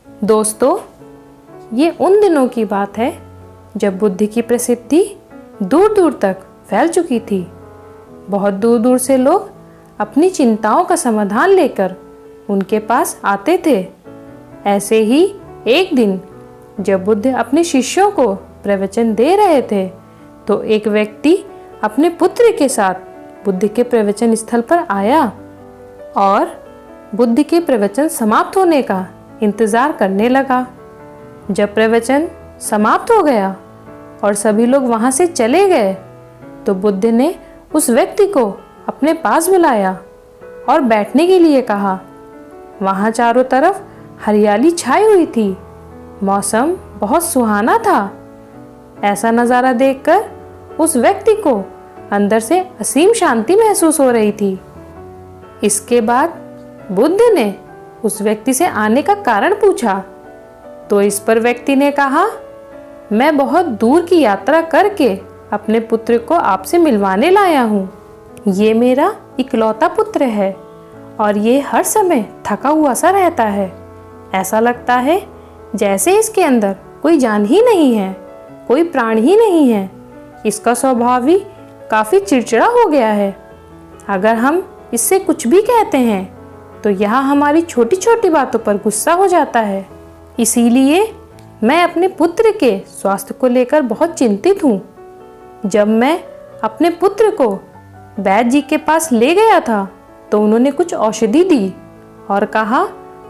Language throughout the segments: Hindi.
दोस्तों, ये उन दिनों की बात है जब बुद्ध की प्रसिद्धि दूर दूर तक फैल चुकी थी। बहुत दूर दूर से लोग अपनी चिंताओं का समाधान लेकर उनके पास आते थे। ऐसे ही एक दिन जब बुद्ध अपने शिष्यों को प्रवचन दे रहे थे, तो एक व्यक्ति अपने पुत्र के साथ बुद्ध के प्रवचन स्थल पर आया और बुद्ध के प्रवचन समाप्त होने का इंतजार करने लगा। जब प्रवचन समाप्त हो गया और सभी लोग वहां से चले गए, तो बुद्ध ने उस व्यक्ति को अपने पास बुलाया और बैठने के लिए कहा। वहां चारों तरफ हरियाली छाई हुई थी। मौसम बहुत सुहाना था। ऐसा नज़ारा देखकर उस व्यक्ति को अंदर से असीम शांति महसूस हो रही थी। इसके बाद बुद्ध ने उस व्यक्ति से आने का कारण पूछा, तो इस पर व्यक्ति ने कहा, मैं बहुत दूर की यात्रा करके अपने पुत्र को आपसे मिलवाने लाया हूँ। ये मेरा इकलौता पुत्र है और ये हर समय थका हुआ सा रहता है। ऐसा लगता है जैसे इसके अंदर कोई जान ही नहीं है, कोई प्राण ही नहीं है। इसका स्वभाव भी काफ़ी चिड़चिड़ा हो गया है। अगर हम इससे कुछ भी कहते हैं तो यह हमारी छोटी छोटी बातों पर गुस्सा हो जाता है। इसीलिए मैं अपने पुत्र के स्वास्थ्य को लेकर बहुत चिंतित हूँ। जब मैं अपने पुत्र को वैद्य जी के पास ले गया था, तो उन्होंने कुछ औषधि दी और कहा,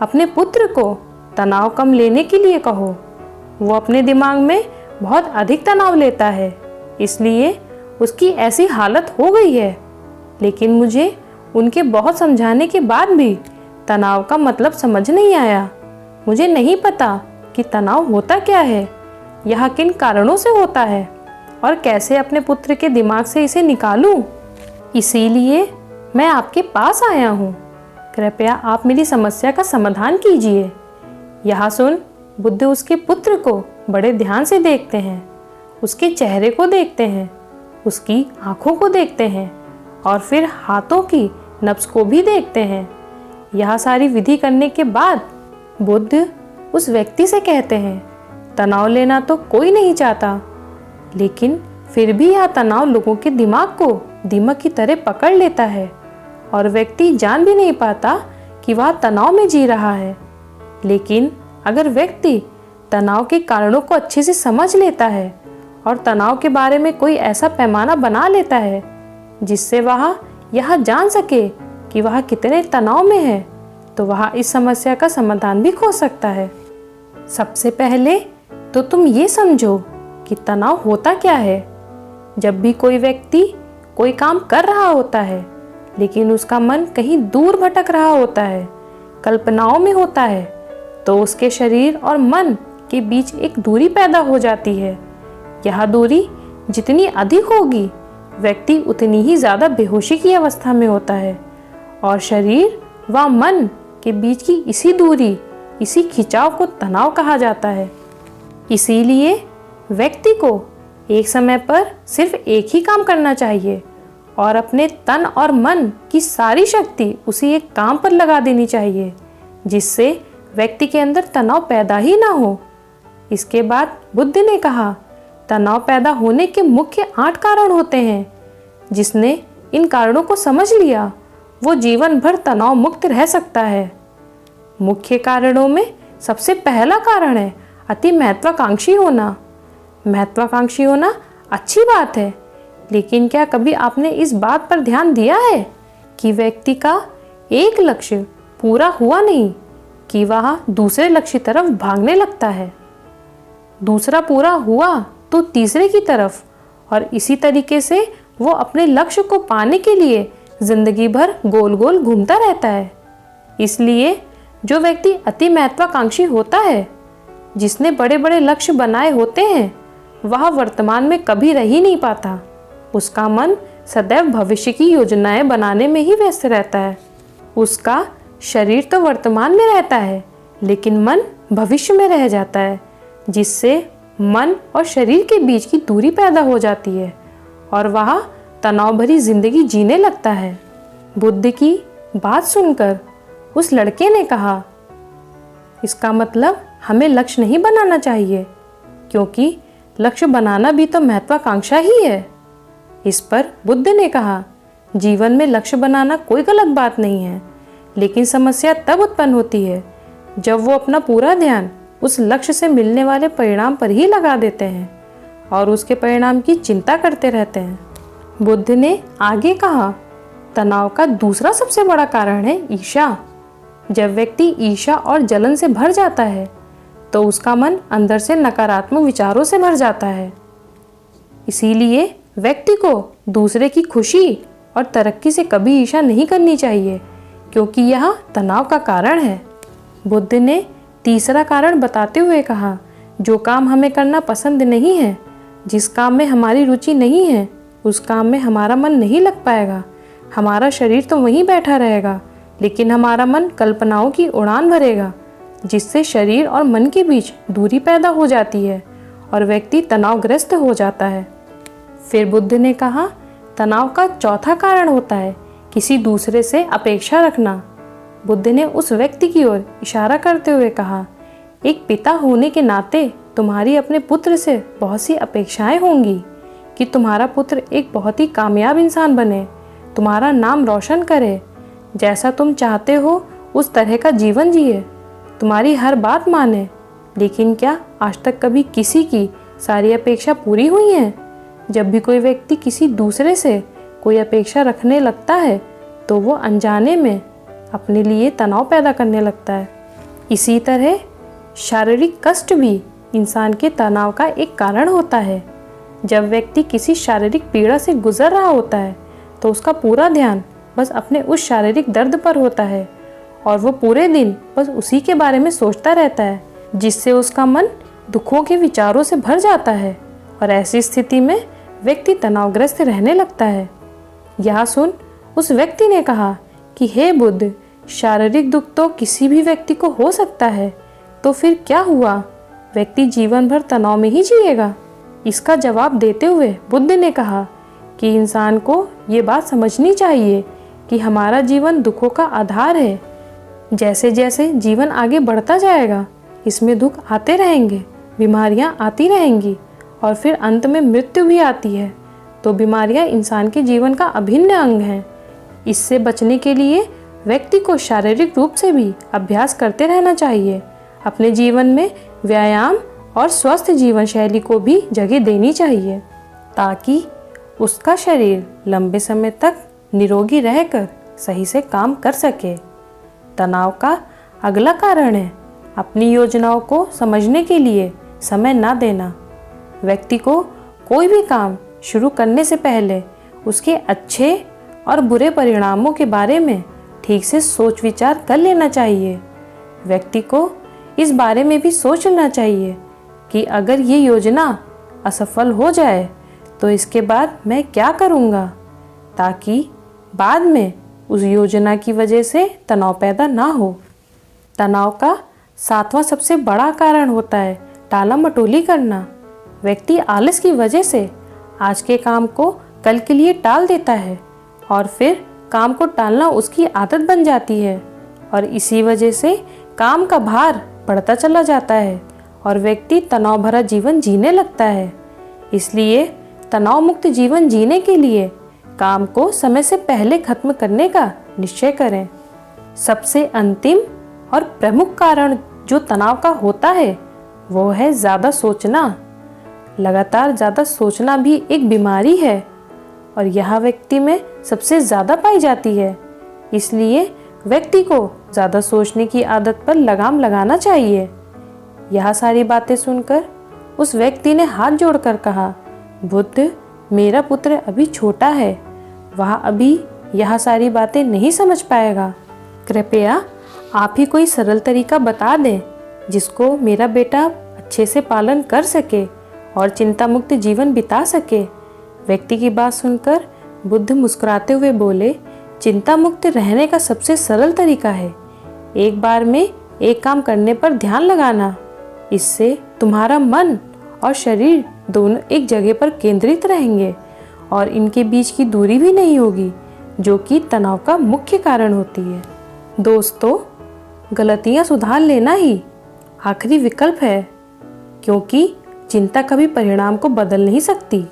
अपने पुत्र को तनाव कम लेने के लिए कहो। वो अपने दिमाग में बहुत अधिक तनाव लेता है, इसलिए उसकी ऐसी हालत हो गई है। लेकिन मुझे उनके बहुत समझाने के बाद भी तनाव का मतलब समझ नहीं आया। मुझे नहीं पता कि तनाव होता क्या है, यह किन कारणों से होता है और कैसे अपने पुत्र के दिमाग से इसे निकालूं। इसीलिए मैं आपके पास आया हूँ। कृपया आप मेरी समस्या का समाधान कीजिए। यह सुन बुद्ध उसके पुत्र को बड़े ध्यान से देखते हैं, उसके चेहरे को देखते हैं, उसकी आंखों को देखते हैं और फिर हाथों की नब्ज को भी देखते हैं। यह सारी विधि करने के बाद बुद्ध उस व्यक्ति से कहते हैं, तनाव लेना तो कोई नहीं चाहता, लेकिन फिर भी यह तनाव लोगों के दिमाग को दीमक की तरह पकड़ लेता है और व्यक्ति जान भी नहीं पाता कि वह तनाव में जी रहा है। लेकिन अगर व्यक्ति तनाव के कारणों को अच्छे से समझ लेता है और तनाव के बारे में कोई ऐसा पैमाना बना लेता है जिससे वह यह जान सके कि वह कितने तनाव में है, तो वह इस समस्या का समाधान भी खोज सकता है। सबसे पहले तो तुम ये समझो कि तनाव होता क्या है। जब भी कोई व्यक्ति कोई काम कर रहा होता है, लेकिन उसका मन कहीं दूर भटक रहा होता है, कल्पनाओं में होता है, तो उसके शरीर और मन के बीच एक दूरी पैदा हो जाती है। यह दूरी जितनी अधिक होगी, व्यक्ति उतनी ही ज़्यादा बेहोशी की अवस्था में होता है और शरीर व मन के बीच की इसी दूरी, इसी खिंचाव को तनाव कहा जाता है। इसीलिए व्यक्ति को एक समय पर सिर्फ एक ही काम करना चाहिए और अपने तन और मन की सारी शक्ति उसी एक काम पर लगा देनी चाहिए, जिससे व्यक्ति के अंदर तनाव पैदा ही ना हो। इसके बाद बुद्ध ने कहा, तनाव पैदा होने के मुख्य 8 कारण होते हैं। जिसने इन कारणों को समझ लिया, वो जीवन भर तनाव मुक्त रह सकता है। मुख्य कारणों में सबसे पहला कारण है अति महत्वाकांक्षी होना। महत्वाकांक्षी होना अच्छी बात है, लेकिन क्या कभी आपने इस बात पर ध्यान दिया है कि व्यक्ति का एक लक्ष्य पूरा हुआ नहीं कि वह दूसरे लक्ष्य की तरफ भागने लगता है, दूसरा पूरा हुआ तो तीसरे की तरफ, और इसी तरीके से वो अपने लक्ष्य को पाने के लिए जिंदगी भर गोल गोल घूमता रहता है। इसलिए जो व्यक्ति अति महत्वाकांक्षी होता है, जिसने बड़े बड़े लक्ष्य बनाए होते हैं, वह वर्तमान में कभी रह ही नहीं पाता। उसका मन सदैव भविष्य की योजनाएं बनाने में ही व्यस्त रहता है। उसका शरीर तो वर्तमान में रहता है, लेकिन मन भविष्य में रह जाता है, जिससे मन और शरीर के बीच की दूरी पैदा हो जाती है और वह तनाव भरी जिंदगी जीने लगता है। बुद्ध की बात सुनकर उस लड़के ने कहा, इसका मतलब हमें लक्ष्य नहीं बनाना चाहिए, क्योंकि लक्ष्य बनाना भी तो महत्वाकांक्षा ही है। इस पर बुद्ध ने कहा, जीवन में लक्ष्य बनाना कोई गलत बात नहीं है, लेकिन समस्या तब उत्पन्न होती है जब वो अपना पूरा ध्यान उस लक्ष्य से मिलने वाले परिणाम पर ही लगा देते हैं और उसके परिणाम की चिंता करते रहते हैं। बुद्ध ने आगे कहा, तनाव का दूसरा सबसे बड़ा कारण है ईर्ष्या। जब व्यक्ति ईर्ष्या और जलन से भर जाता है तो उसका मन अंदर से नकारात्मक विचारों से भर जाता है। इसीलिए व्यक्ति को दूसरे की खुशी और तरक्की से कभी ईर्ष्या नहीं करनी चाहिए, क्योंकि यह तनाव का कारण है। बुद्ध ने तीसरा कारण बताते हुए कहा, जो काम हमें करना पसंद नहीं है, जिस काम में हमारी रुचि नहीं है, उस काम में हमारा मन नहीं लग पाएगा। हमारा शरीर तो वहीं बैठा रहेगा, लेकिन हमारा मन कल्पनाओं की उड़ान भरेगा, जिससे शरीर और मन के बीच दूरी पैदा हो जाती है और व्यक्ति तनावग्रस्त हो जाता है। फिर बुद्ध ने कहा, तनाव का चौथा कारण होता है किसी दूसरे से अपेक्षा रखना। बुद्ध ने उस व्यक्ति की ओर इशारा करते हुए कहा, एक पिता होने के नाते तुम्हारी अपने पुत्र से बहुत सी अपेक्षाएं होंगी कि तुम्हारा पुत्र एक बहुत ही कामयाब इंसान बने, तुम्हारा नाम रोशन करे, जैसा तुम चाहते हो उस तरह का जीवन जिए, तुम्हारी हर बात माने। लेकिन क्या आज तक कभी किसी की सारी अपेक्षा पूरी हुई है? जब भी कोई व्यक्ति किसी दूसरे से कोई अपेक्षा रखने लगता है तो वो अनजाने में अपने लिए तनाव पैदा करने लगता है। इसी तरह शारीरिक कष्ट भी इंसान के तनाव का एक कारण होता है। जब व्यक्ति किसी शारीरिक पीड़ा से गुजर रहा होता है तो उसका पूरा ध्यान बस अपने उस शारीरिक दर्द पर होता है और वो पूरे दिन बस उसी के बारे में सोचता रहता है, जिससे उसका मन दुखों के विचारों से भर जाता है और ऐसी स्थिति में व्यक्ति तनावग्रस्त रहने लगता है। यह सुन उस व्यक्ति ने कहा कि हे बुद्ध, शारीरिक दुख तो किसी भी व्यक्ति को हो सकता है, तो फिर क्या हुआ, व्यक्ति जीवन भर तनाव में ही जिएगा? इसका जवाब देते हुए बुद्ध ने कहा कि इंसान को ये बात समझनी चाहिए कि हमारा जीवन दुखों का आधार है। जैसे जैसे जीवन आगे बढ़ता जाएगा, इसमें दुख आते रहेंगे, बीमारियां आती रहेंगी और फिर अंत में मृत्यु भी आती है। तो बीमारियां इंसान के जीवन का अभिन्न अंग हैं। इससे बचने के लिए व्यक्ति को शारीरिक रूप से भी अभ्यास करते रहना चाहिए। अपने जीवन में व्यायाम और स्वस्थ जीवन शैली को भी जगह देनी चाहिए, ताकि उसका शरीर लंबे समय तक निरोगी रहकर सही से काम कर सके। तनाव का अगला कारण है अपनी योजनाओं को समझने के लिए समय ना देना। व्यक्ति को कोई भी काम शुरू करने से पहले उसके अच्छे और बुरे परिणामों के बारे में ठीक से सोच विचार कर लेना चाहिए। व्यक्ति को इस बारे में भी सोच लेना चाहिए कि अगर ये योजना असफल हो जाए तो इसके बाद मैं क्या करूँगा, ताकि बाद में उस योजना की वजह से तनाव पैदा ना हो। तनाव का सातवां सबसे बड़ा कारण होता है टाला मटोली करना। व्यक्ति आलस की वजह से आज के काम को कल के लिए टाल देता है और फिर काम को टालना उसकी आदत बन जाती है और इसी वजह से काम का भार बढ़ता चला जाता है और व्यक्ति तनाव भरा जीवन जीने लगता है। इसलिए तनाव मुक्त जीवन जीने के लिए काम को समय से पहले खत्म करने का निश्चय करें। सबसे अंतिम और प्रमुख कारण जो तनाव का होता है वो है ज़्यादा सोचना। लगातार ज़्यादा सोचना भी एक बीमारी है और यह व्यक्ति में सबसे ज़्यादा पाई जाती है। इसलिए व्यक्ति को ज़्यादा सोचने की आदत पर लगाम लगाना चाहिए। यह सारी बातें सुनकर उस व्यक्ति ने हाथ जोड़कर कहा, बुद्ध, मेरा पुत्र अभी छोटा है, वह अभी यह सारी बातें नहीं समझ पाएगा। कृपया आप ही कोई सरल तरीका बता दें जिसको मेरा बेटा अच्छे से पालन कर सके और चिंता मुक्त जीवन बिता सके। व्यक्ति की बात सुनकर बुद्ध मुस्कुराते हुए बोले, चिंता मुक्त रहने का सबसे सरल तरीका है एक बार में एक काम करने पर ध्यान लगाना। इससे तुम्हारा मन और शरीर दोनों एक जगह पर केंद्रित रहेंगे और इनके बीच की दूरी भी नहीं होगी, जो कि तनाव का मुख्य कारण होती है। दोस्तों, गलतियां सुधार लेना ही आखिरी विकल्प है, क्योंकि चिंता कभी परिणाम को बदल नहीं सकती।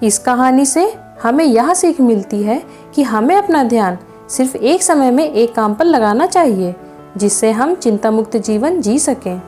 इस कहानी से हमें यह सीख मिलती है कि हमें अपना ध्यान सिर्फ एक समय में एक काम पर लगाना चाहिए, जिससे हम चिंता मुक्त जीवन जी सकें।